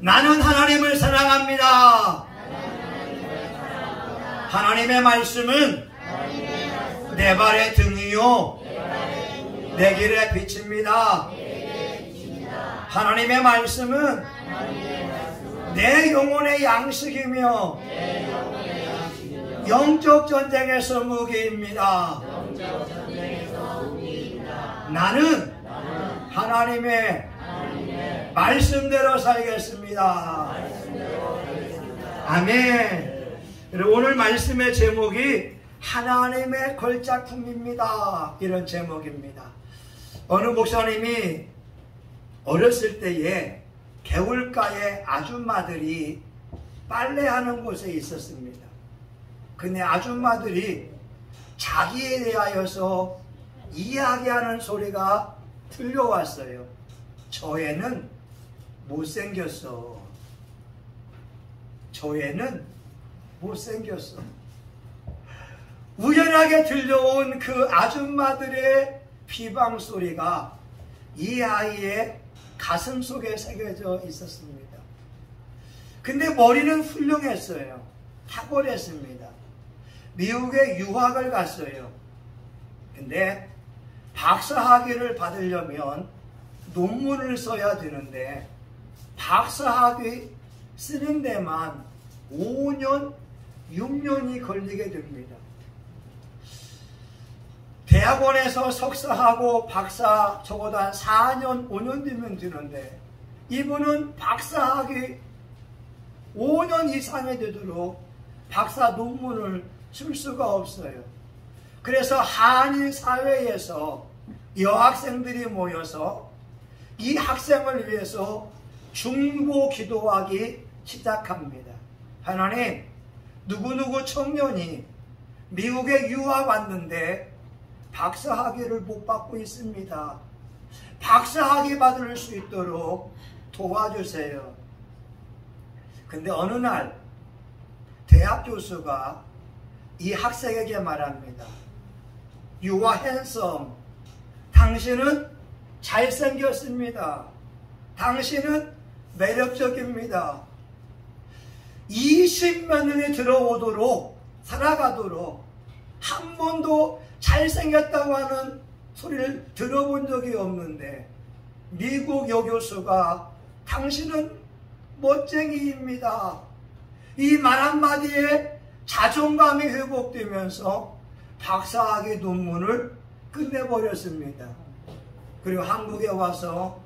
나는 하나님을 사랑합니다. 하나님의 말씀은 내 발의 등이요 내 길의 빛입니다. 하나님의 말씀은 내 영혼의 양식이며 영적 전쟁에서 무기입니다. 나는 하나님의 말씀대로 살겠습니다. 아멘. 오늘 말씀의 제목이 하나님의 걸작품입니다. 이런 제목입니다. 어느 목사님이 어렸을 때에 개울가에 아줌마들이 빨래하는 곳에 있었습니다. 근데 아줌마들이 자기에 대하여서 이야기하는 소리가 들려왔어요. 저 애는 못생겼어. 저 애는 못생겼어. 우연하게 들려온 그 아줌마들의 비방 소리가 이 아이의 가슴 속에 새겨져 있었습니다. 근데 머리는 훌륭했어요. 탁월했습니다. 미국에 유학을 갔어요. 근데 박사학위를 받으려면 논문을 써야 되는데 박사학위 쓰는 데만 5년, 6년이 걸리게 됩니다. 대학원에서 석사하고 박사 적어도 한 4년, 5년 되면 되는데 이분은 박사학위 5년 이상이 되도록 박사 논문을 쓸 수가 없어요. 그래서 한인 사회에서 여학생들이 모여서 이 학생을 위해서 중보 기도하기 시작합니다. 하나님, 누구누구 청년이 미국에 유학 왔는데 박사학위를 못 받고 있습니다. 박사학위 받을 수 있도록 도와주세요. 근데 어느 날 대학 교수가 이 학생에게 말합니다. You are handsome. 당신은 잘생겼습니다. 당신은 매력적입니다. 20몇 년이 들어오도록 살아가도록 한 번도 잘생겼다고 하는 소리를 들어본 적이 없는데 미국 여교수가 당신은 멋쟁이입니다. 이 말 한마디에 자존감이 회복되면서 박사학위 논문을 끝내버렸습니다. 그리고 한국에 와서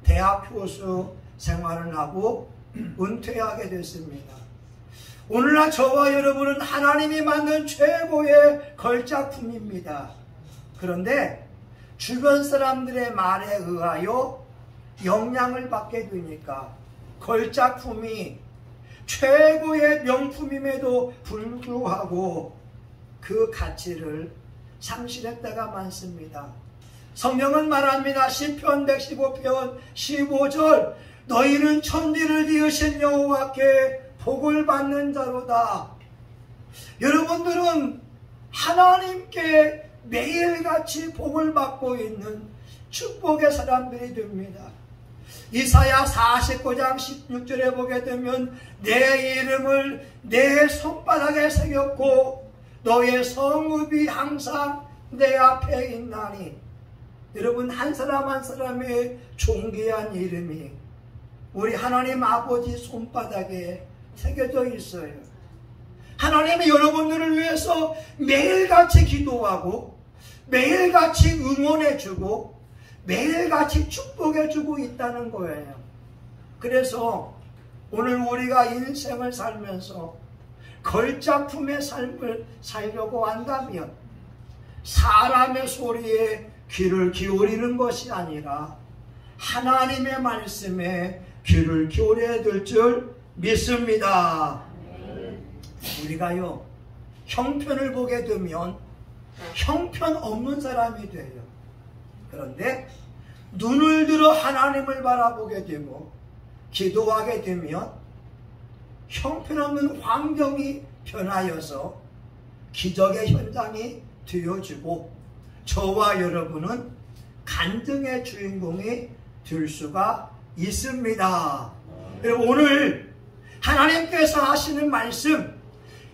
대학 교수 생활을 하고 은퇴하게 됐습니다. 오늘날 저와 여러분은 하나님이 만든 최고의 걸작품입니다. 그런데 주변 사람들의 말에 의하여 영향을 받게 되니까 걸작품이 최고의 명품임에도 불구하고 그 가치를 상실할 때가 많습니다. 성경은 말합니다. 시편 115편 15절 너희는 천지를 지으신 여호와께 복을 받는 자로다. 여러분들은 하나님께 매일같이 복을 받고 있는 축복의 사람들이 됩니다. 이사야 49장 16절에 보게 되면 내 이름을 내 손바닥에 새겼고 너의 성읍이 항상 내 앞에 있나니. 여러분, 한 사람 한 사람의 존귀한 이름이 우리 하나님 아버지 손바닥에 새겨져 있어요. 하나님이 여러분들을 위해서 매일같이 기도하고 매일같이 응원해주고 매일같이 축복해주고 있다는 거예요. 그래서 오늘 우리가 인생을 살면서 걸작품의 삶을 살려고 한다면 사람의 소리에 귀를 기울이는 것이 아니라 하나님의 말씀에 귀를 기울여야 될 줄 믿습니다. 우리가요, 형편을 보게 되면 형편없는 사람이 돼요. 그런데 눈을 들어 하나님을 바라보게 되고 기도하게 되면 형편없는 환경이 변하여서 기적의 현장이 되어지고 저와 여러분은 간증의 주인공이 될 수가 있습니다. 여러분, 오늘 하나님께서 하시는 말씀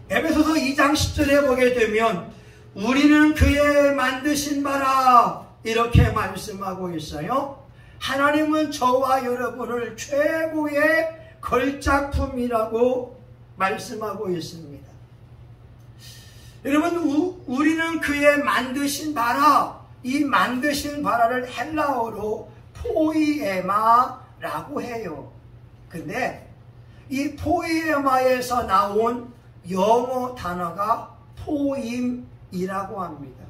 에베소서 2장 10절에 보게 되면 우리는 그의 만드신 바라 이렇게 말씀하고 있어요. 하나님은 저와 여러분을 최고의 걸작품이라고 말씀하고 있습니다. 여러분, 우리는 그의 만드신 바라, 이 만드신 바라를 헬라어로 포이에마라고 해요. 근데 이 포이에마에서 나온 영어 단어가 포임이라고 합니다.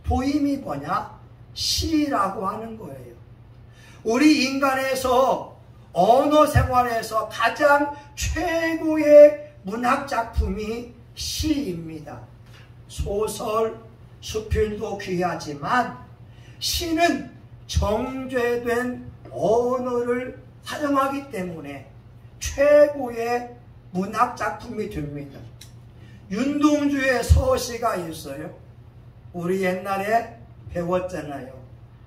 포임이 뭐냐? 시라고 하는 거예요. 우리 인간에서 언어 생활에서 가장 최고의 문학 작품이 시입니다. 소설, 수필도 귀하지만 시는 정제된 언어를 사용하기 때문에 최고의 문학 작품이 됩니다. 윤동주의 서시가 있어요. 우리 옛날에 배웠잖아요.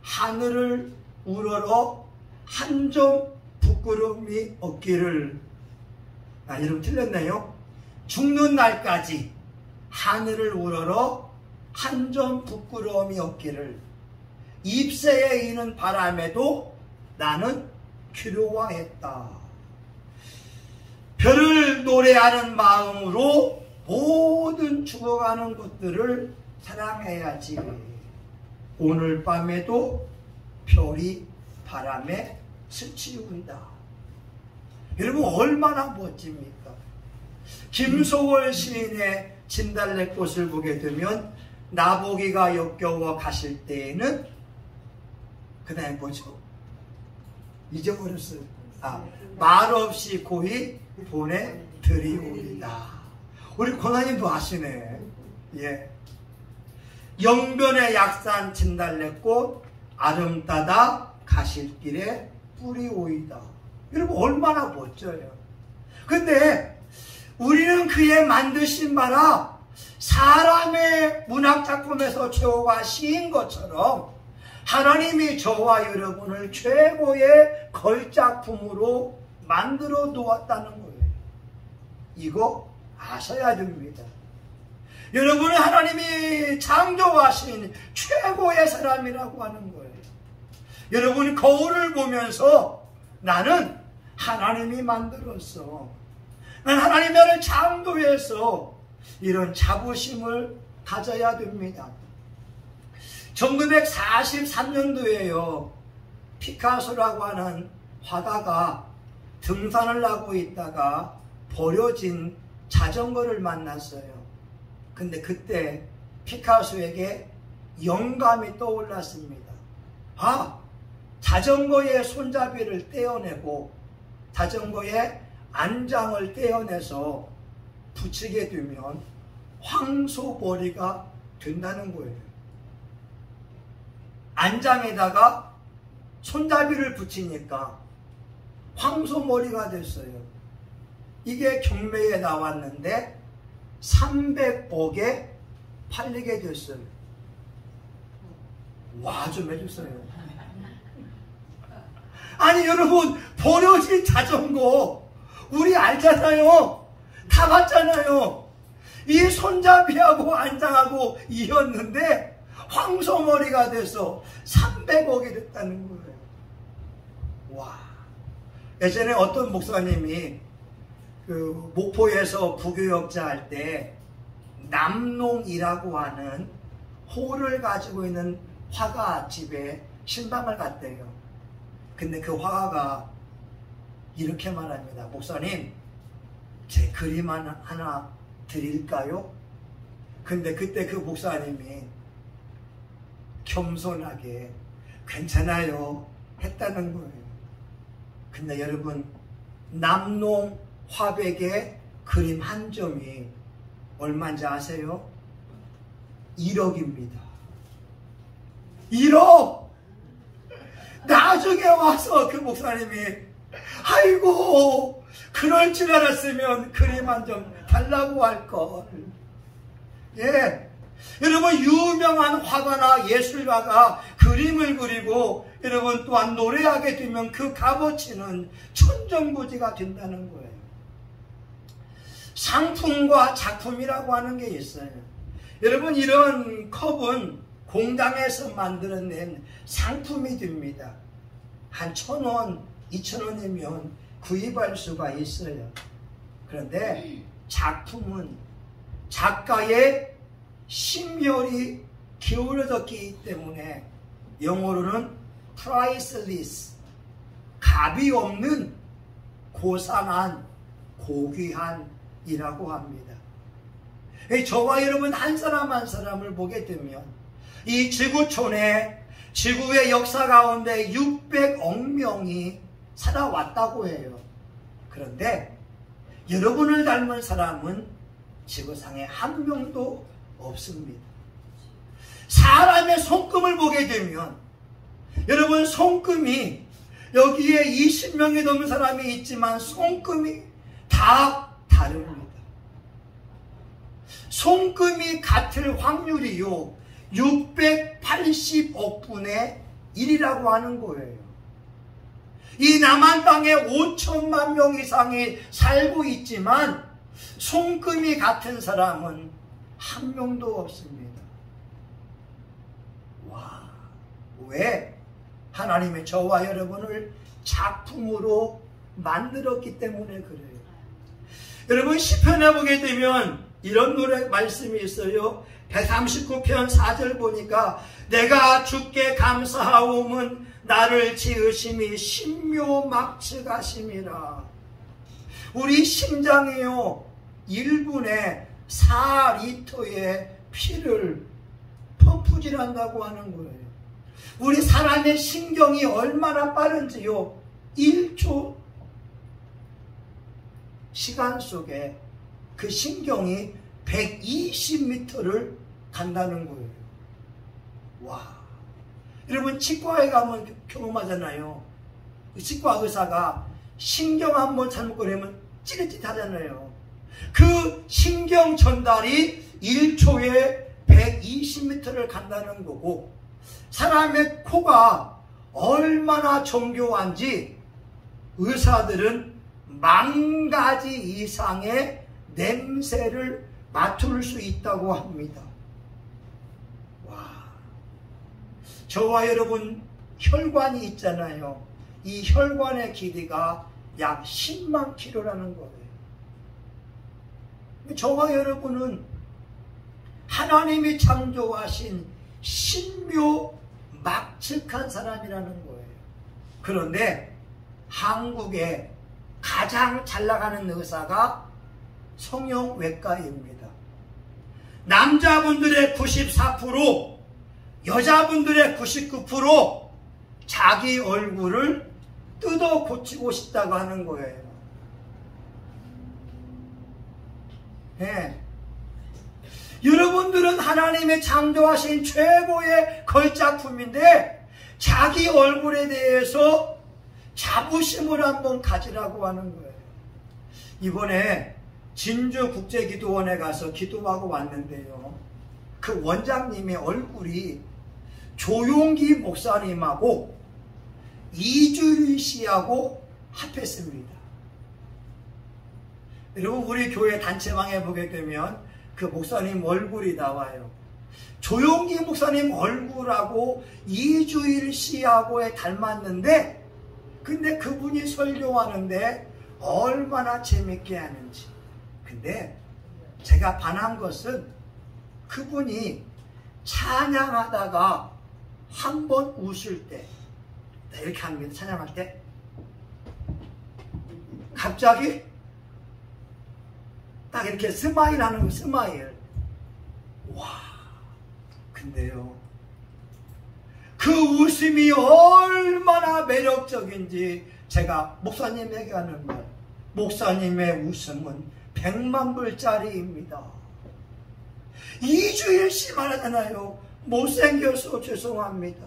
하늘을 우러러 한 점 부끄러움이 없기를. 이름 틀렸네요. 죽는 날까지 하늘을 우러러 한 점 부끄러움이 없기를. 잎새에 이는 바람에도 나는 괴로워했다. 별을 노래하는 마음으로 모든 죽어가는 것들을 사랑해야지. 오늘 밤에도 별이 바람에 스치운다. 여러분, 얼마나 멋집니까? 김소월 시인의 진달래꽃을 보게 되면 나보기가 역겨워 가실 때에는 그다음에 뭐죠? 잊어버렸어요. 말없이 고이 보내드리오리다. 우리 권하님도 아시네. 예. 영변의 약산 진달래꽃 아름다다 가실 길에 뿌리오이다. 여러분, 얼마나 멋져요. 근데 우리는 그의 만드신 바라 사람의 문학작품에서 최고가 시인 것처럼 하나님이 저와 여러분을 최고의 걸작품으로 만들어 놓았다는 거예요. 이거 아셔야 됩니다. 여러분은 하나님이 창조하신 최고의 사람이라고 하는 거예요. 여러분이 거울을 보면서 나는 하나님이 만들었어. 난 하나님이 나를 창조해서 이런 자부심을 가져야 됩니다. 1943년도에요. 피카소라고 하는 화가가 등산을 하고 있다가 버려진 자전거를 만났어요. 근데 그때 피카소에게 영감이 떠올랐습니다. 자전거의 손잡이를 떼어내고 자전거의 안장을 떼어내서 붙이게 되면 황소머리가 된다는 거예요. 안장에다가 손잡이를 붙이니까 황소머리가 됐어요. 이게 경매에 나왔는데 300억에 팔리게 됐어요. 와, 좀 해주세요. 아니 여러분, 버려진 자전거 우리 알잖아요. 다 봤잖아요. 이 손잡이하고 안장하고 이었는데 황소머리가 돼서 300억이 됐다는 거예요. 와. 예전에 어떤 목사님이 그 목포에서 부교역자 할 때 남농이라고 하는 호를 가지고 있는 화가 집에 신방을 갔대요. 근데 그 화가가 이렇게 말합니다. 목사님, 제 그림 하나 드릴까요? 근데 그때 그 목사님이 겸손하게 괜찮아요 했다는 거예요. 근데 여러분, 남농 화백의 그림 한 점이 얼마인지 아세요? 1억입니다. 1억! 나중에 와서 그 목사님이 아이고 그럴 줄 알았으면 그림 한 점 달라고 할걸. 예, 여러분, 유명한 화가나 예술가가 그림을 그리고 여러분 또한 노래하게 되면 그 값어치는 천정부지가 된다는 거예요. 상품과 작품이라고 하는 게 있어요. 여러분 이런 컵은 공장에서 만들어낸 상품이 됩니다. 한 1,000원, 2,000원이면 구입할 수가 있어요. 그런데 작품은 작가의 심혈이 기울어졌기 때문에 영어로는 priceless, 값이 없는 고상한, 고귀한이라고 합니다. 저와 여러분 한 사람 한 사람을 보게 되면 이 지구촌에 지구의 역사 가운데 600억 명이 살아왔다고 해요. 그런데 여러분을 닮은 사람은 지구상에 한 명도 없습니다. 사람의 손금을 보게 되면 여러분 손금이 여기에 20명이 넘는 사람이 있지만 손금이 다 다릅니다. 손금이 같을 확률이요 680억 분의 1이라고 하는 거예요. 이 남한 땅에 5천만 명 이상이 살고 있지만 손금이 같은 사람은 한 명도 없습니다. 와, 왜? 하나님의 저와 여러분을 작품으로 만들었기 때문에 그래요. 여러분 시편에 보게 되면 이런 노래 말씀이 있어요. 139편 4절 보니까 내가 주께 감사하오면 나를 지으심이 신묘막측하심이라. 우리 심장이요 1분에 4리터의 피를 펌프질한다고 하는 거예요. 우리 사람의 신경이 얼마나 빠른지요 1초 시간 속에 그 신경이 120m를 간다는 거예요. 와, 여러분 치과에 가면 경험하잖아요. 치과 의사가 신경 한번 잘못 걸리면 찌릿찌릿하잖아요. 그 신경 전달이 1초에 120m를 간다는 거고, 사람의 코가 얼마나 정교한지 의사들은 10,000가지 이상의 냄새를 맡을 수 있다고 합니다. 와, 저와 여러분 혈관이 있잖아요. 이 혈관의 길이가 약 10만 킬로라는 거예요. 저와 여러분은 하나님이 창조하신 신묘막측한 사람이라는 거예요. 그런데 한국에 가장 잘 나가는 의사가 성형외과입니다. 남자분들의 94%, 여자분들의 99% 자기 얼굴을 뜯어 고치고 싶다고 하는 거예요. 네. 여러분들은 하나님의 창조하신 최고의 걸작품인데 자기 얼굴에 대해서 자부심을 한번 가지라고 하는 거예요. 이번에 진주국제기도원에 가서 기도하고 왔는데요. 그 원장님의 얼굴이 조용기 목사님하고 이주일 씨하고 합했습니다. 여러분 우리 교회 단체방에 보게 되면 그 목사님 얼굴이 나와요. 조용기 목사님 얼굴하고 이주일 씨하고에 닮았는데 근데 그분이 설교하는데 얼마나 재밌게 하는지. 근데 제가 반한 것은 그분이 찬양하다가 한번 웃을 때 이렇게 합니다. 찬양할 때 갑자기 딱 이렇게 스마일 하는 거, 스마일. 와, 근데요 그 웃음이 얼마나 매력적인지 제가 목사님에게 하는 말, 목사님의 웃음은 100만 불짜리입니다. 이주일 씨 말하잖아요. 못생겨서 죄송합니다.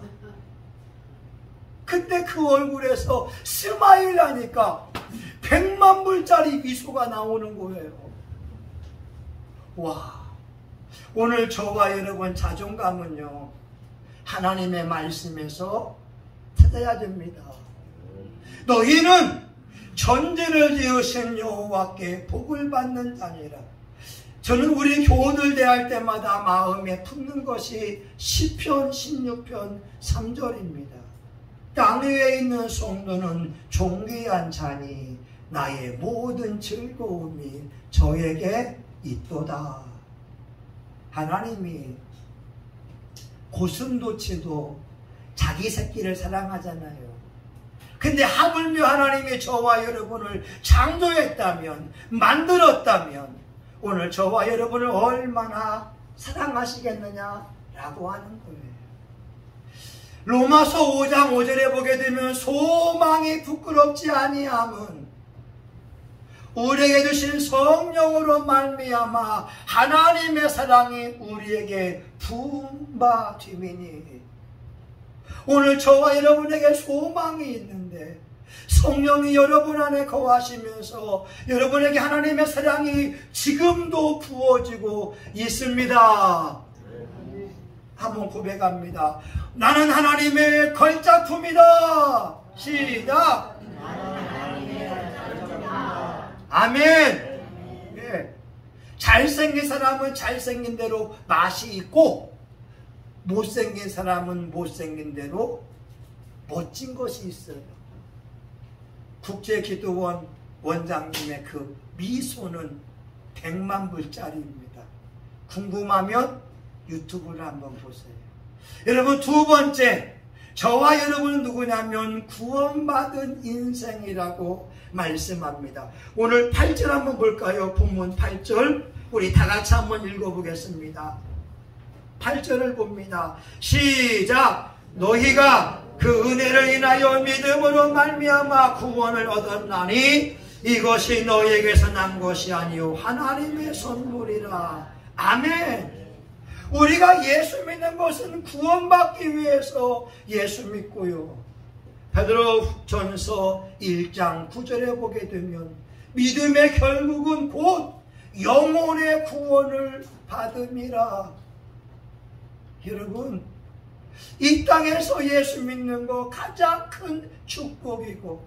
근데 그 얼굴에서 스마일 하니까 100만 불짜리 미소가 나오는 거예요. 와, 오늘 저와 여러분 자존감은요 하나님의 말씀에서 찾아야 됩니다. 너희는 천지를 지으신 여호와께 복을 받는 자니라. 저는 우리 교우들 대할 때마다 마음에 품는 것이 시편 16편 3절입니다. 땅 위에 있는 성도는 존귀한 자니 나의 모든 즐거움이 저에게 있도다. 하나님이 고슴도치도 자기 새끼를 사랑하잖아요. 근데 하물며 하나님이 저와 여러분을 창조했다면, 만들었다면 오늘 저와 여러분을 얼마나 사랑하시겠느냐라고 하는 거예요. 로마서 5장 5절에 보게 되면 소망이 부끄럽지 아니함은 우리에게 주신 성령으로 말미암아 하나님의 사랑이 우리에게 부음받음이니. 오늘 저와 여러분에게 소망이 있는데 성령이 여러분 안에 거하시면서 여러분에게 하나님의 사랑이 지금도 부어지고 있습니다. 한번 고백합니다. 나는 하나님의 걸작품이다. 시작. 아멘. 네. 잘생긴 사람은 잘생긴 대로 맛이 있고 못생긴 사람은 못생긴 대로 멋진 것이 있어요. 국제기도원 원장님의 그 미소는 100만 불짜리입니다. 궁금하면 유튜브를 한번 보세요. 여러분, 두 번째, 저와 여러분은 누구냐면 구원받은 인생이라고 말씀합니다. 오늘 8절 한번 볼까요? 본문 8절 우리 다 같이 한번 읽어보겠습니다. 8절을 봅니다. 시작. 너희가 그 은혜를 인하여 믿음으로 말미암아 구원을 얻었나니 이것이 너희에게서 난 것이 아니요 하나님의 선물이라. 아멘. 우리가 예수 믿는 것은 구원받기 위해서 예수 믿고요. 베드로전서 1장 9절에 보게 되면 믿음의 결국은 곧 영혼의 구원을 받음이라. 여러분, 이 땅에서 예수 믿는 것 가장 큰 축복이고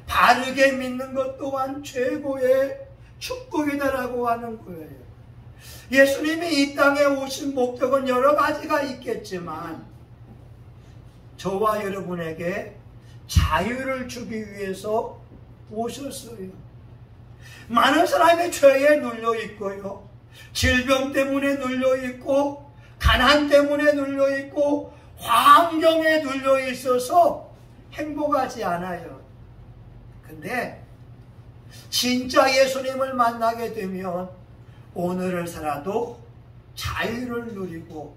바르게 믿는 것 또한 최고의 축복이다라고 하는 거예요. 예수님이 이 땅에 오신 목적은 여러 가지가 있겠지만 저와 여러분에게 자유를 주기 위해서 오셨어요. 많은 사람이 죄에 눌려 있고요, 질병 때문에 눌려 있고, 가난 때문에 눌려 있고, 환경에 눌려 있어서 행복하지 않아요. 근데 진짜 예수님을 만나게 되면 오늘을 살아도 자유를 누리고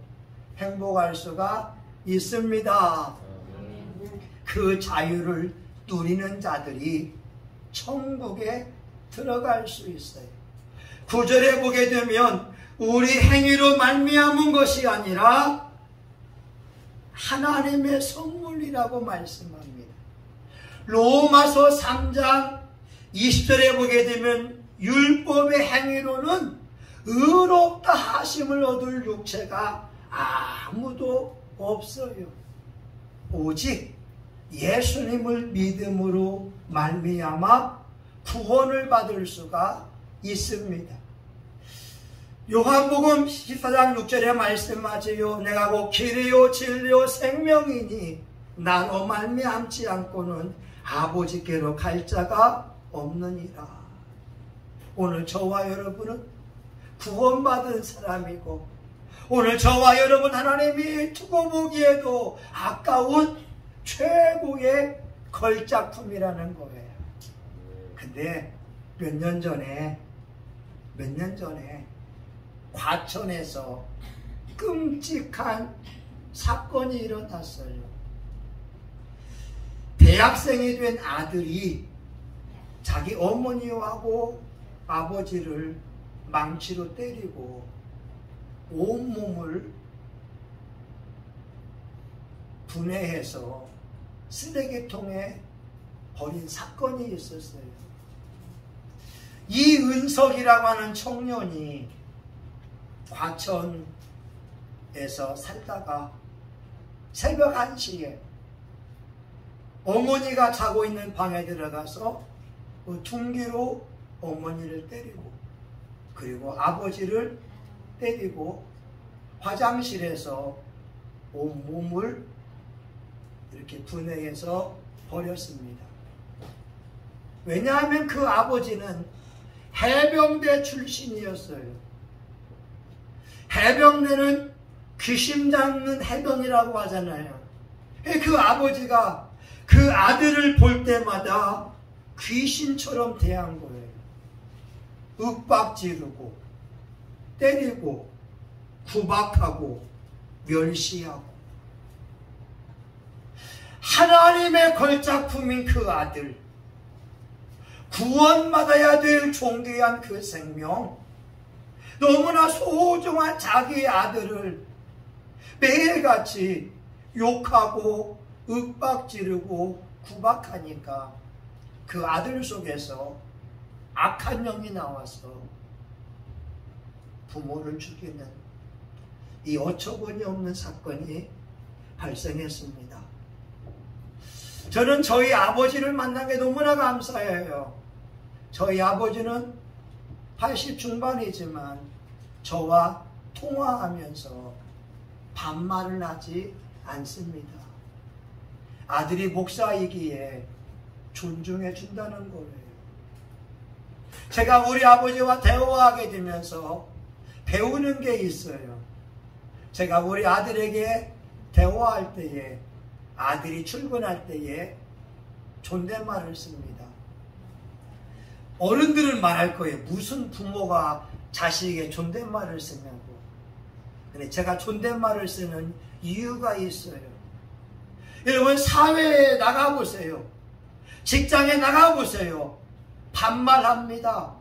행복할 수가 있습니다. 그 자유를 누리는 자들이 천국에 들어갈 수 있어요. 9절에 보게 되면 우리 행위로 말미암은 것이 아니라 하나님의 선물이라고 말씀합니다. 로마서 3장 20절에 보게 되면 율법의 행위로는 의롭다 하심을 얻을 육체가 아무도 없어요. 오직 예수님을 믿음으로 말미암아 구원을 받을 수가 있습니다. 요한복음 14장 6절에 말씀하지요. 내가 곧 길이요 진리요 생명이니 나로 말미암지 않고는 아버지께로 갈 자가 없느니라. 오늘 저와 여러분은 구원받은 사람이고 오늘 저와 여러분 하나님이 두고 보기에도 아까운 최고의 걸작품이라는 거예요. 근데 몇 년 전에 과천에서 끔찍한 사건이 일어났어요. 대학생이 된 아들이 자기 어머니하고 아버지를 망치로 때리고 온몸을 분해해서 쓰레기통에 버린 사건이 있었어요. 이은석이라고 하는 청년이 과천에서 살다가 새벽 1시에 어머니가 자고 있는 방에 들어가서 그 둔기로 어머니를 때리고, 그리고 아버지를 때리고 화장실에서 온몸을 이렇게 분해해서 버렸습니다. 왜냐하면 그 아버지는 해병대 출신이었어요. 해병대는 귀신 잡는 해병이라고 하잖아요. 그 아버지가 그 아들을 볼 때마다 귀신처럼 대한 거예요. 윽박지르고 때리고 구박하고 멸시하고. 하나님의 걸작품인 그 아들, 구원받아야 될 존귀한 그 생명, 너무나 소중한 자기의 아들을 매일같이 욕하고 윽박지르고 구박하니까 그 아들 속에서 악한 영이 나와서 부모를 죽이는 이 어처구니 없는 사건이 발생했습니다. 저는 저희 아버지를 만난 게 너무나 감사해요. 저희 아버지는 80 중반이지만 저와 통화하면서 반말을 하지 않습니다. 아들이 목사이기에 존중해 준다는 거예요. 제가 우리 아버지와 대화하게 되면서 배우는 게 있어요. 제가 우리 아들에게 대화할 때에, 아들이 출근할 때에 존댓말을 씁니다. 어른들은 말할 거예요. 무슨 부모가 자식에게 존댓말을 쓰냐고. 근데 제가 존댓말을 쓰는 이유가 있어요. 여러분, 사회에 나가보세요. 직장에 나가보세요. 반말합니다.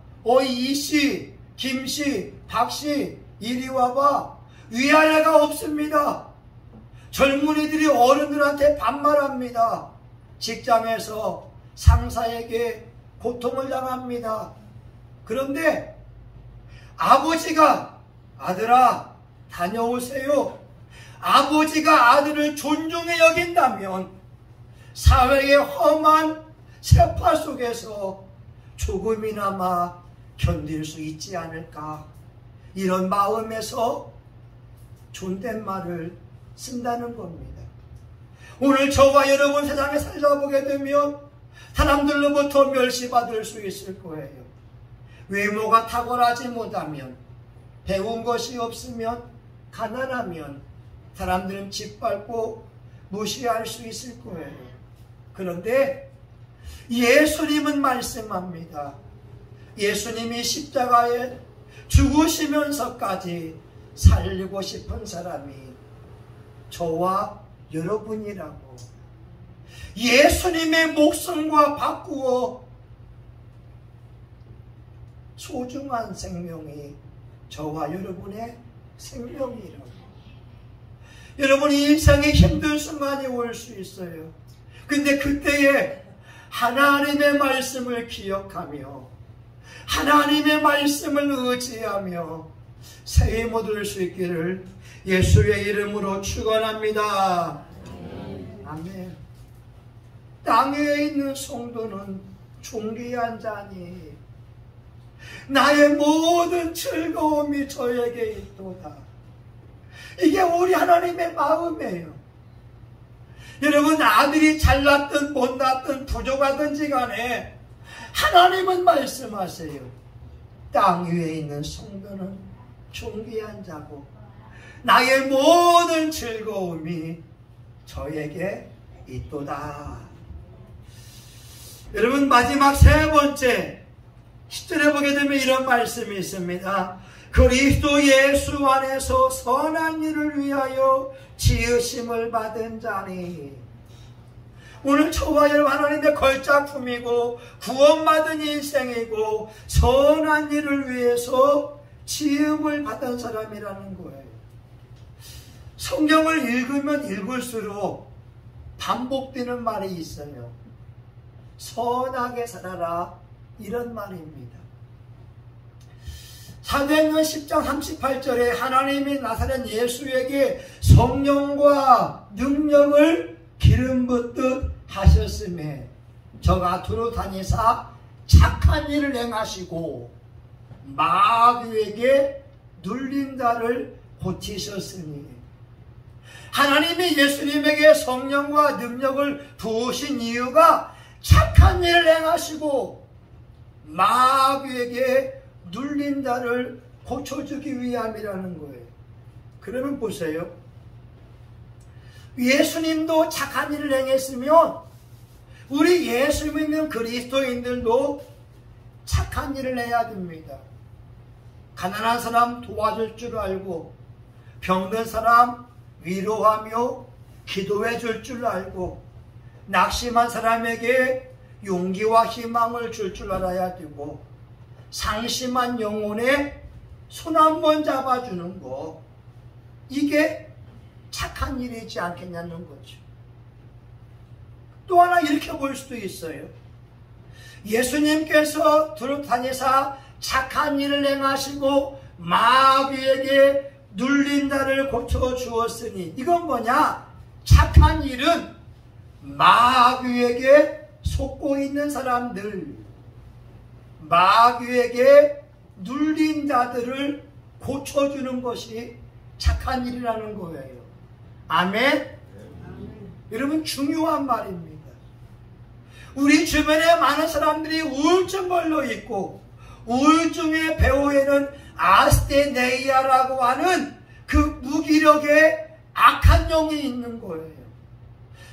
이씨, 김씨, 박씨, 이리 와봐. 위아래가 없습니다. 젊은이들이 어른들한테 반말합니다. 직장에서 상사에게 고통을 당합니다. 그런데 아버지가 아들아 다녀오세요. 아버지가 아들을 존중해 여긴다면 사회의 험한 세파 속에서 조금이나마 견딜 수 있지 않을까, 이런 마음에서 존댓말을 쓴다는 겁니다. 오늘 저와 여러분 세상에 살다 보게 되면 사람들로부터 멸시받을 수 있을 거예요. 외모가 탁월하지 못하면, 배운 것이 없으면, 가난하면 사람들은 짓밟고 무시할 수 있을 거예요. 그런데 예수님은 말씀합니다. 예수님이 십자가에 죽으시면서까지 살리고 싶은 사람이 저와 여러분이라고. 예수님의 목숨과 바꾸어 소중한 생명이 저와 여러분의 생명이라고. 여러분, 인생에 힘든 순간이 올 수 있어요. 근데 그때에 하나님의 말씀을 기억하며 하나님의 말씀을 의지하며 새 힘 얻을 수 있기를 예수의 이름으로 축원합니다. 아멘. 땅에 있는 성도는 존귀한 자니 나의 모든 즐거움이 저에게 있도다. 이게 우리 하나님의 마음이에요. 여러분, 아들이 잘났든 못났든 부족하든지 간에 하나님은 말씀하세요. 땅 위에 있는 성도는 존귀한 자고 나의 모든 즐거움이 저에게 있도다. 여러분, 마지막 세 번째 10절에 보게 되면 이런 말씀이 있습니다. 그리스도 예수 안에서 선한 일을 위하여 지으심을 받은 자니. 오늘 저와 여러분 하나님의 걸작품이고 구원받은 인생이고 선한 일을 위해서 지음을 받은 사람이라는 거예요. 성경을 읽으면 읽을수록 반복되는 말이 있어요. 선하게 살아라, 이런 말입니다. 사도행전 10장 38절에 하나님이 나사렛 예수에게 성령과 능력을 기름 붓듯 하셨음에 저가 두루 다니사 착한 일을 행하시고 마귀에게 눌린 자를 고치셨으니, 하나님이 예수님에게 성령과 능력을 부으신 이유가 착한 일을 행하시고 마귀에게 눌린 자를 고쳐주기 위함이라는 거예요. 그러면 보세요. 예수님도 착한 일을 행했으면 우리 예수 믿는 그리스도인들도 착한 일을 해야 됩니다. 가난한 사람 도와줄 줄 알고, 병든 사람 위로하며 기도해 줄 줄 알고, 낙심한 사람에게 용기와 희망을 줄 줄 알아야 되고, 상심한 영혼에 손 한 번 잡아주는 거, 이게 착한 일이지 않겠냐는 거죠. 또 하나 이렇게 볼 수도 있어요. 예수님께서 두루 다니사 착한 일을 행하시고 마귀에게 눌린 자를 고쳐주었으니, 이건 뭐냐? 착한 일은 마귀에게 속고 있는 사람들, 마귀에게 눌린 자들을 고쳐주는 것이 착한 일이라는 거예요. 아멘? 여러분, 중요한 말입니다. 우리 주변에 많은 사람들이 우울증 걸려 있고, 우울증의 배후에는 아스테네이아라고 하는 그 무기력의 악한 영이 있는 거예요.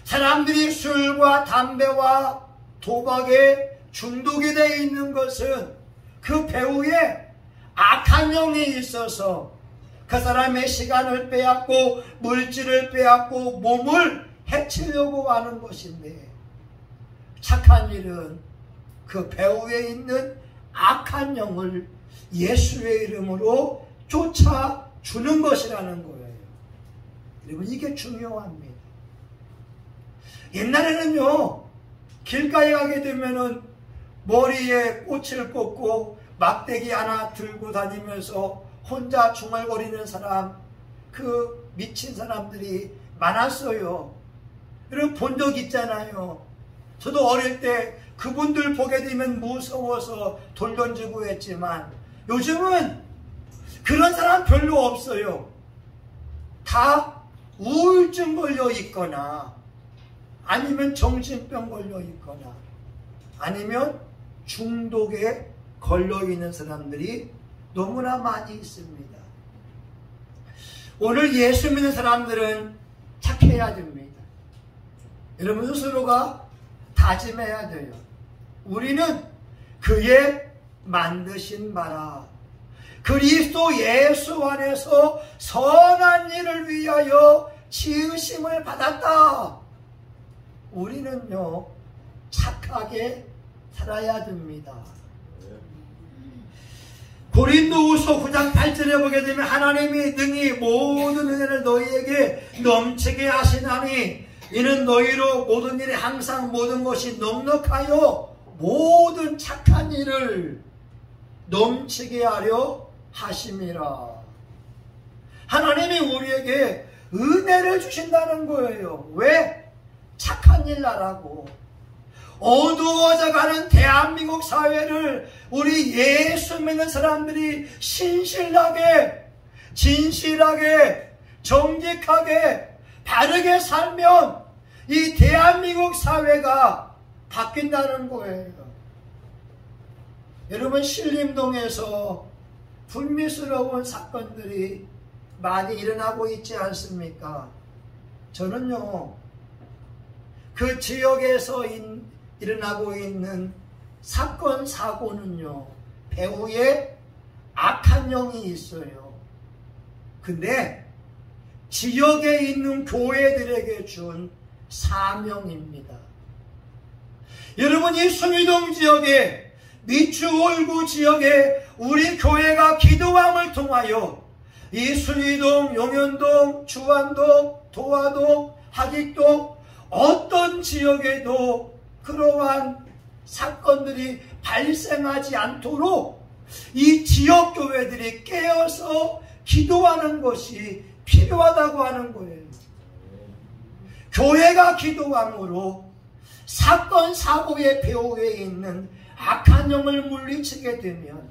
사람들이 술과 담배와 도박에 중독이 되어 있는 것은 그 배후에 악한 영이 있어서 그 사람의 시간을 빼앗고 물질을 빼앗고 몸을 해치려고 하는 것인데, 착한 일은 그 배후에 있는 악한 영을 예수의 이름으로 쫓아주는 것이라는 거예요. 여러분, 이게 중요합니다. 옛날에는요, 길가에 가게 되면은 머리에 꽃을 꽂고 막대기 하나 들고 다니면서 혼자 중얼거리는 사람, 그 미친 사람들이 많았어요. 여러분, 본 적 있잖아요. 저도 어릴 때 그분들 보게 되면 무서워서 돌 던지고 했지만, 요즘은 그런 사람 별로 없어요. 다 우울증 걸려 있거나, 아니면 정신병 걸려 있거나, 아니면 중독에 걸려 있는 사람들이 너무나 많이 있습니다. 오늘 예수 믿는 사람들은 착해야 됩니다. 여러분 스스로가 다짐해야 돼요. 우리는 그의 만드신 바라 그리스도 예수 안에서 선한 일을 위하여 지으심을 받았다. 우리는요, 착하게 살아야 됩니다. 고린도후서 9장 8절에 보게 되면, 하나님이 능히 모든 은혜를 너희에게 넘치게 하시나니 이는 너희로 모든 일에 항상 모든 것이 넉넉하여 모든 착한 일을 넘치게 하려 하심이라. 하나님이 우리에게 은혜를 주신다는 거예요. 왜? 착한 일 하라고. 어두워져가는 대한민국 사회를 우리 예수 믿는 사람들이 신실하게, 진실하게, 정직하게, 바르게 살면 이 대한민국 사회가 바뀐다는 거예요. 여러분, 신림동에서 불미스러운 사건들이 많이 일어나고 있지 않습니까? 저는요, 그 지역에서 일어나고 있는 사건, 사고는요, 배후에 악한 영이 있어요. 근데 지역에 있는 교회들에게 준 사명입니다. 여러분, 이 순위동 지역에, 미추홀구 지역에 우리 교회가 기도함을 통하여 이 순위동, 용현동, 주안동, 도화동, 하직동 어떤 지역에도 그러한 사건들이 발생하지 않도록 이 지역 교회들이 깨어서 기도하는 것이 필요하다고 하는 거예요. 교회가 기도함으로 사건 사고의 배후에 있는 악한 영을 물리치게 되면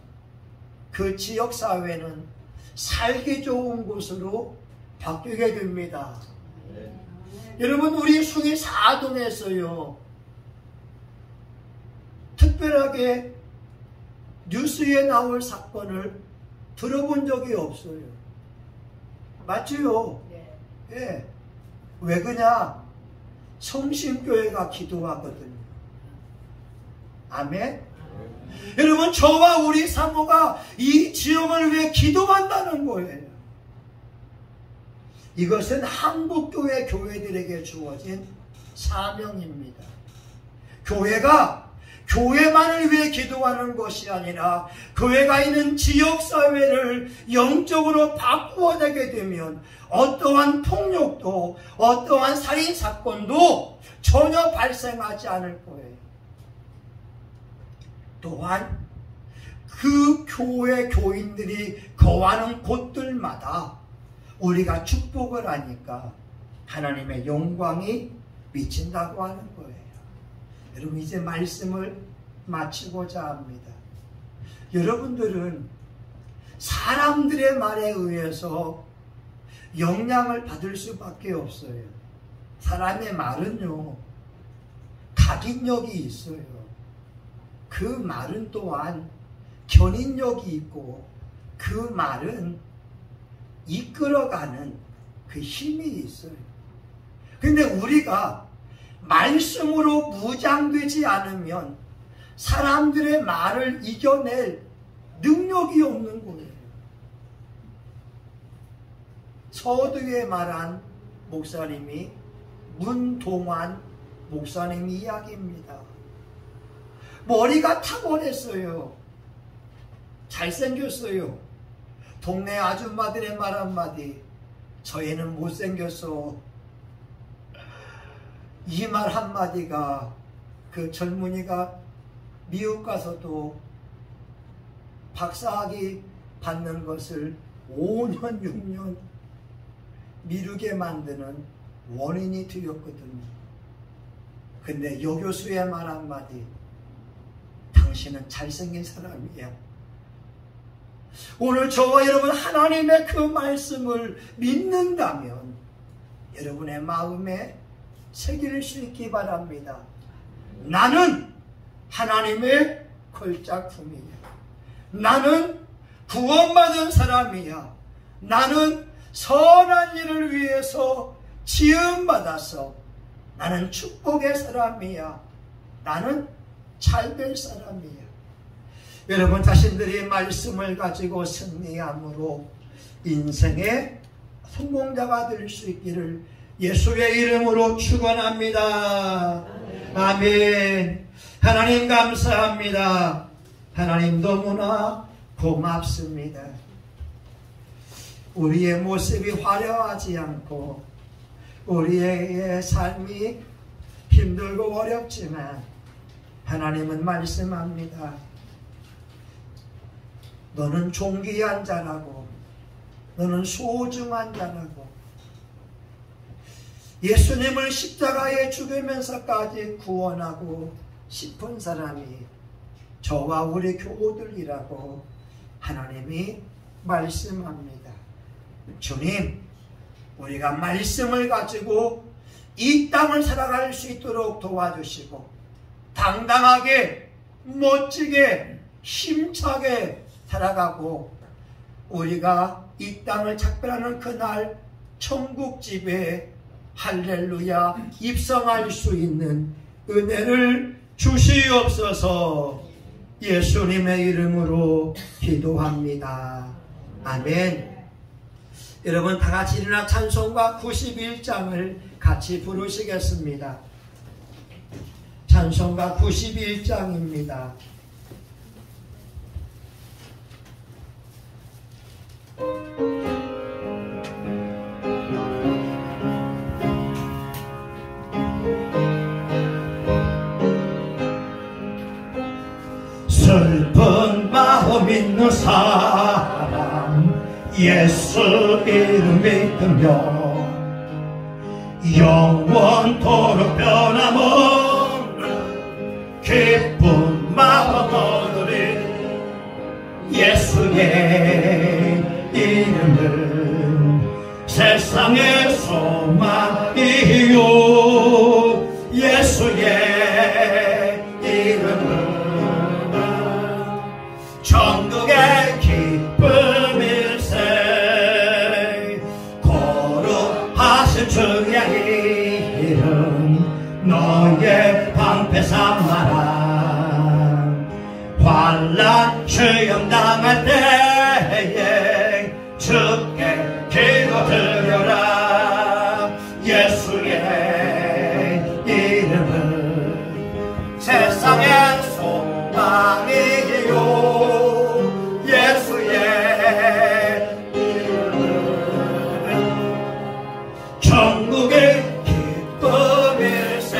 그 지역사회는 살기 좋은 곳으로 바뀌게 됩니다. 여러분, 우리 숭이 4동에서요 특별하게 뉴스에 나올 사건을 들어본 적이 없어요. 맞지요? 예. 왜 그냐? 성심교회가 기도하거든요. 아멘? 여러분, 저와 우리 사모가 이 지역을 위해 기도한다는 거예요. 이것은 한국교회 교회들에게 주어진 사명입니다. 교회가 교회만을 위해 기도하는 것이 아니라 교회가 있는 지역사회를 영적으로 바꾸어내게 되면 어떠한 폭력도 어떠한 살인사건도 전혀 발생하지 않을 거예요. 또한 그 교회 교인들이 거하는 곳들마다 우리가 축복을 하니까 하나님의 영광이 미친다고 하는 거예요. 여러분, 이제 말씀을 마치고자 합니다. 여러분들은 사람들의 말에 의해서 영향을 받을 수밖에 없어요. 사람의 말은요 각인력이 있어요. 그 말은 또한 견인력이 있고 그 말은 이끌어가는 그 힘이 있어요. 근데 우리가 말씀으로 무장되지 않으면 사람들의 말을 이겨낼 능력이 없는 거예요. 서두에 말한 목사님이 문동환 목사님 이야기입니다. 머리가 탁월했어요. 잘생겼어요. 동네 아줌마들의 말 한마디, 저 애는 못생겼어. 이 말 한마디가 그 젊은이가 미국 가서도 박사학위 받는 것을 5년 6년 미루게 만드는 원인이 되었거든요. 근데 여 교수의 말 한마디, 당신은 잘생긴 사람이야. 오늘 저와 여러분 하나님의 그 말씀을 믿는다면 여러분의 마음에 새길 수 있기 바랍니다. 나는 하나님의 걸작품이야. 나는 구원받은 사람이야. 나는 선한 일을 위해서 지음받아서 나는 축복의 사람이야. 나는 잘 될 사람이야. 여러분 자신들이 말씀을 가지고 승리함으로 인생의 성공자가 될 수 있기를 예수의 이름으로 축원합니다. 아멘. 하나님 감사합니다. 하나님 너무나 고맙습니다. 우리의 모습이 화려하지 않고 우리의 삶이 힘들고 어렵지만 하나님은 말씀합니다. 너는 존귀한 자라고, 너는 소중한 자라고, 예수님을 십자가에 죽으면서까지 구원하고 싶은 사람이 저와 우리 교우들이라고 하나님이 말씀합니다. 주님, 우리가 말씀을 가지고 이 땅을 살아갈 수 있도록 도와주시고 당당하게 멋지게 힘차게 살아가고 우리가 이 땅을 작별하는 그날 천국집에 할렐루야 입성할 수 있는 은혜를 주시옵소서. 예수님의 이름으로 기도합니다. 아멘. 여러분 다같이 일어나 찬송가 91장을 같이 부르시겠습니다. 찬송가 91장입니다. 슬픈 마음 있는 사람 예수 이름 믿으며 영원토록 변함없는 기쁜 마음으로 예수의 이름은 세상의 소망이요. 예수의 이름은 천국의 기쁨일세. 거룩하신 주의 이름 너의 방패 삼아라. 환난 시험 당할 때에 주께 기도드려라. 예수의 이름은 세상의 소망이요. 예수의 이름은 천국의 기쁨일세.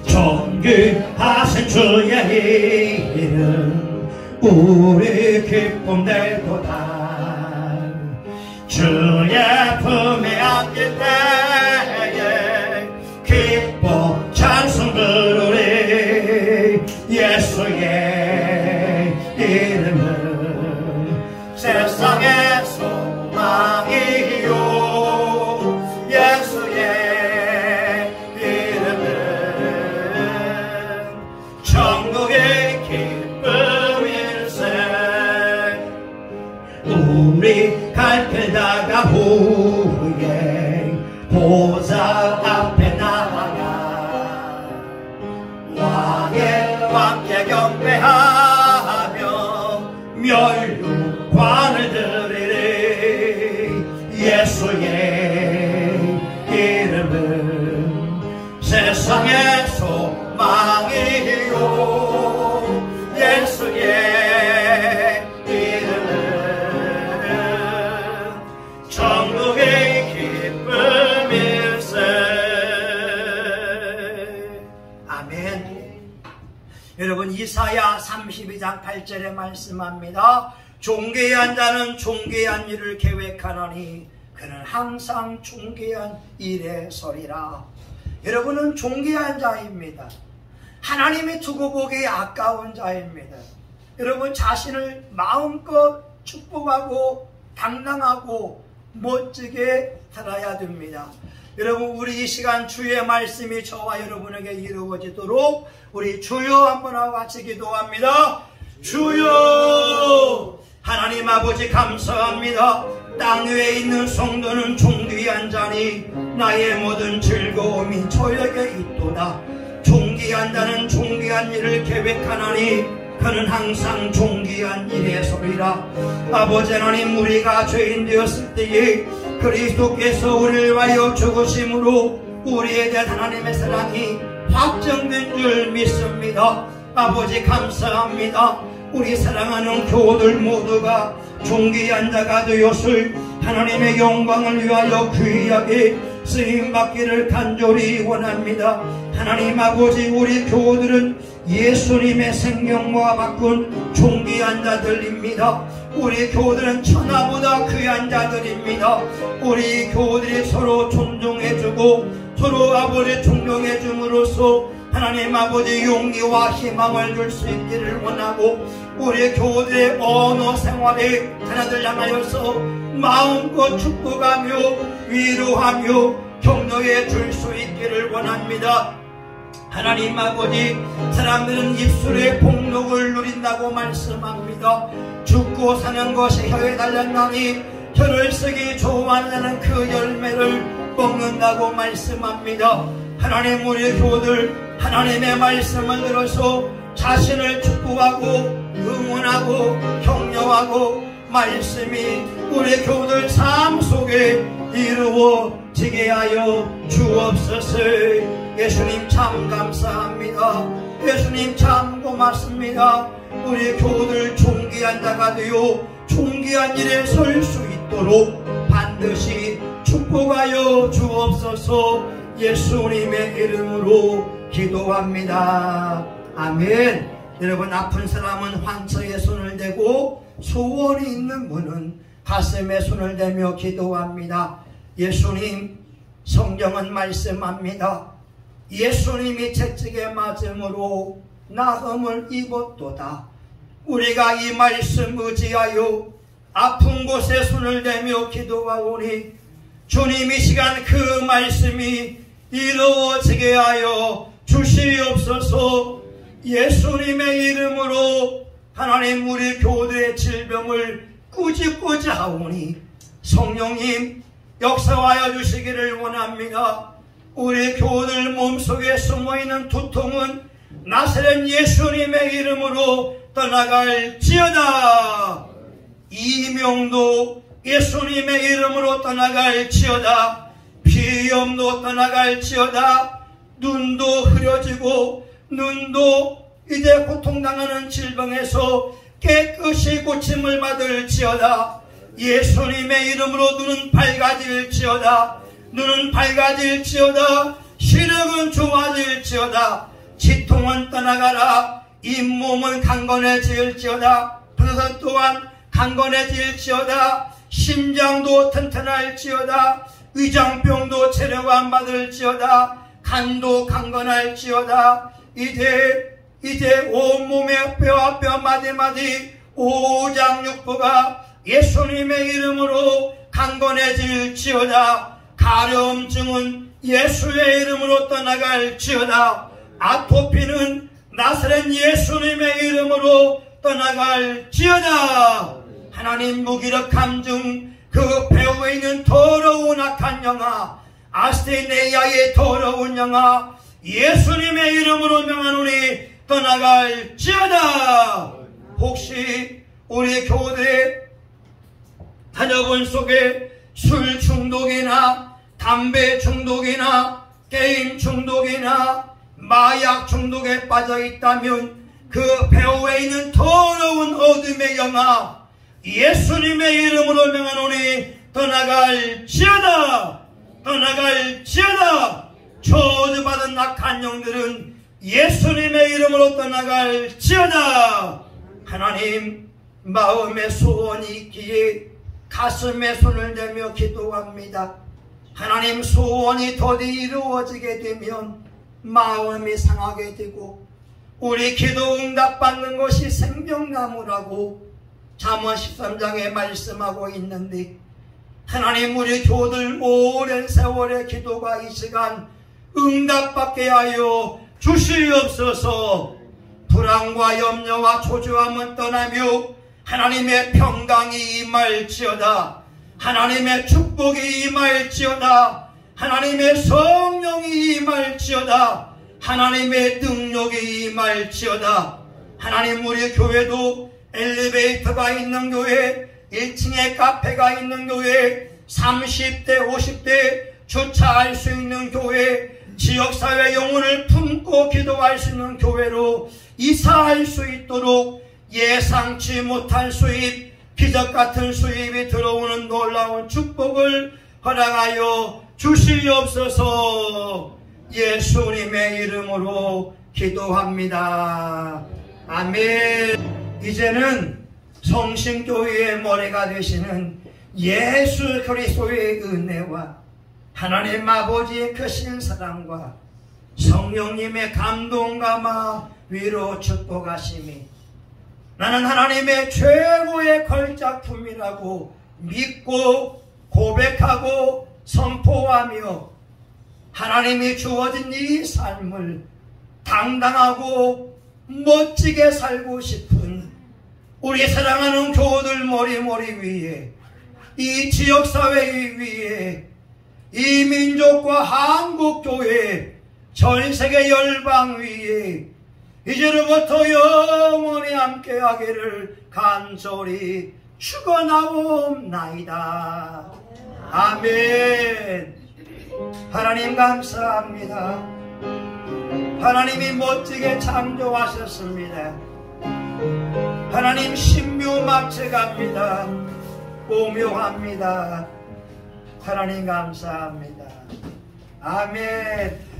존귀하신 주의 이름 우리 기쁨 될도다. 주의 품에 안길 때에 기뻐 찬송 부르리. 예수의 이름은 세상의 소망이요. 예수의 이름은 천국의 기쁨일세. 우리 갈 길 다가 후에 보좌 앞에 나아가 왕의 왕께 경배하며 멸류관을 드리리. 예수의 이름은 세상의 소망이요. 예수의 이름은 천국의 기쁨일세. 아멘. 여러분, 이사야 32장 8절에 말씀합니다. 존귀한 자는 존귀한 일을 계획하노니 그는 항상 존귀한 일에 서리라. 여러분은 존귀한 자입니다. 하나님이 두고 보기 아까운 자입니다. 여러분 자신을 마음껏 축복하고 당당하고 멋지게 살아야 됩니다. 여러분, 우리 이 시간 주의 말씀이 저와 여러분에게 이루어지도록 우리 주여 한번 하고 같이 기도합니다. 주여, 하나님 아버지 감사합니다. 땅 위에 있는 성도는 존귀한 자니 나의 모든 즐거움이 저에게 있도다. 존귀한 자는 존귀한 일을 계획하나니 그는 항상 존귀한 일에 서리라. 아버지 하나님, 우리가 죄인 되었을 때에 그리스도께서 우리를 위하여 죽으심으로 우리에 대한 하나님의 사랑이 확정된 줄 믿습니다. 아버지 감사합니다. 우리 사랑하는 교우들 모두가 존귀한 자가 되었을 하나님의 영광을 위하여 귀하게 쓰임받기를 간절히 원합니다. 하나님 아버지, 우리 교우들은 예수님의 생명과 바꾼 존귀한 자들입니다. 우리 교우들은 천하보다 귀한 자들입니다. 우리 교우들이 서로 존중해주고 서로 아버지 존경해줌으로써 하나님 아버지 용기와 희망을 줄 수 있기를 원하고 우리 교우들의 언어 생활에 하나들 향하여서 마음껏 축복하며 위로하며 격려해 줄 수 있기를 원합니다. 하나님 아버지, 사람들은 입술의 복록을 누린다고 말씀합니다. 죽고 사는 것이 혀에 달렸나니 혀를 쓰기 좋아하는 그 열매를 먹는다고 말씀합니다. 하나님, 우리 교우들 하나님의 말씀을 들어서 자신을 축복하고 응원하고 격려하고 말씀이 우리 교우들 삶 속에 이루어지게 하여 주옵소서. 예수님 참 감사합니다. 예수님 참 고맙습니다. 우리 교우들 존귀한 자가 되어 존귀한 일에 설 수 있도록 반드시 축복하여 주옵소서. 예수님의 이름으로 기도합니다. 아멘. 여러분, 아픈 사람은 환처에 손을 대고 소원이 있는 분은 가슴에 손을 대며 기도합니다. 예수님, 성경은 말씀합니다. 예수님이 채찍에 맞음으로 나음을 입었도다. 우리가 이 말씀 의지하여 아픈 곳에 손을 대며 기도하오니 주님 이 시간 그 말씀이 이루어지게 하여 주시옵소서. 예수님의 이름으로 하나님 우리 교회의 질병을 꾸짖고자 하오니 성령님 역사하여 주시기를 원합니다. 우리 교우들 몸속에 숨어있는 두통은 나사렛 예수님의 이름으로 떠나갈지어다. 이명도 예수님의 이름으로 떠나갈지어다. 비염도 떠나갈지어다. 눈도 흐려지고 눈도 이제 고통당하는 질병에서 깨끗이 고침을 받을지어다. 예수님의 이름으로 눈은 밝아질지어다. 눈은 밝아질지어다. 시력은 좋아질지어다. 지통은 떠나가라. 잇몸은 강건해질지어다. 버섯 또한 강건해질지어다. 심장도 튼튼할지어다. 위장병도 체력안 받을지어다. 간도 강건할지어다. 이제 온몸의 뼈와 뼈 마디마디 오장육부가 예수님의 이름으로 강건해질지어다. 가려움증은 예수의 이름으로 떠나갈지어다. 아토피는 나사렛 예수님의 이름으로 떠나갈지어다. 하나님 무기력함 중 그 배후에 있는 더러운 악한 영아, 아스테네이아의 더러운 영아, 예수님의 이름으로 명하노니 떠나갈지어다. 혹시 우리 교회의 자녀분 속에 술 중독이나 담배 중독이나 게임 중독이나 마약 중독에 빠져 있다면 그 배후에 있는 더러운 어둠의 영아 예수님의 이름으로 명하노니 떠나갈지어다. 떠나갈지어다. 저주받은 악한 영들은 예수님의 이름으로 떠나갈지어다. 하나님 마음의 소원이 있기에 가슴에 손을 대며 기도합니다. 하나님 소원이 더디 이루어지게 되면 마음이 상하게 되고 우리 기도 응답받는 것이 생명나무라고 잠언 13장에 말씀하고 있는데 하나님 우리 교들 오랜 세월의 기도가 이 시간 응답받게 하여 주시옵소서. 불안과 염려와 초조함은 떠나며 하나님의 평강이 임할지어다. 하나님의 축복이 임할지어다. 하나님의 성령이 임할지어다. 하나님의 능력이 임할지어다. 하나님 우리 교회도 엘리베이터가 있는 교회, 1층에 카페가 있는 교회, 30대 50대 주차할 수 있는 교회, 지역사회 영혼을 품고 기도할 수 있는 교회로 이사할 수 있도록 예상치 못한 수입, 기적같은 수입이 들어오는 놀라운 축복을 허락하여 주시옵소서. 예수님의 이름으로 기도합니다. 아멘. 이제는 성신교회의 머리가 되시는 예수 그리스도의 은혜와 하나님 아버지의 크신 사랑과 성령님의 감동감화 위로 축복하심이 나는 하나님의 최고의 걸작품이라고 믿고 고백하고 선포하며 하나님이 주어진 이 삶을 당당하고 멋지게 살고 싶은 우리 사랑하는 교우들 머리 위에 이 지역사회 위에 이 민족과 한국교회 전세계 열방 위에 이제로부터 영원히 함께하기를 간절히 축원하옵나이다. 아멘. 하나님 감사합니다. 하나님이 멋지게 창조하셨습니다. 하나님 신묘막측합니다. 오묘합니다. 하나님 감사합니다. 아멘.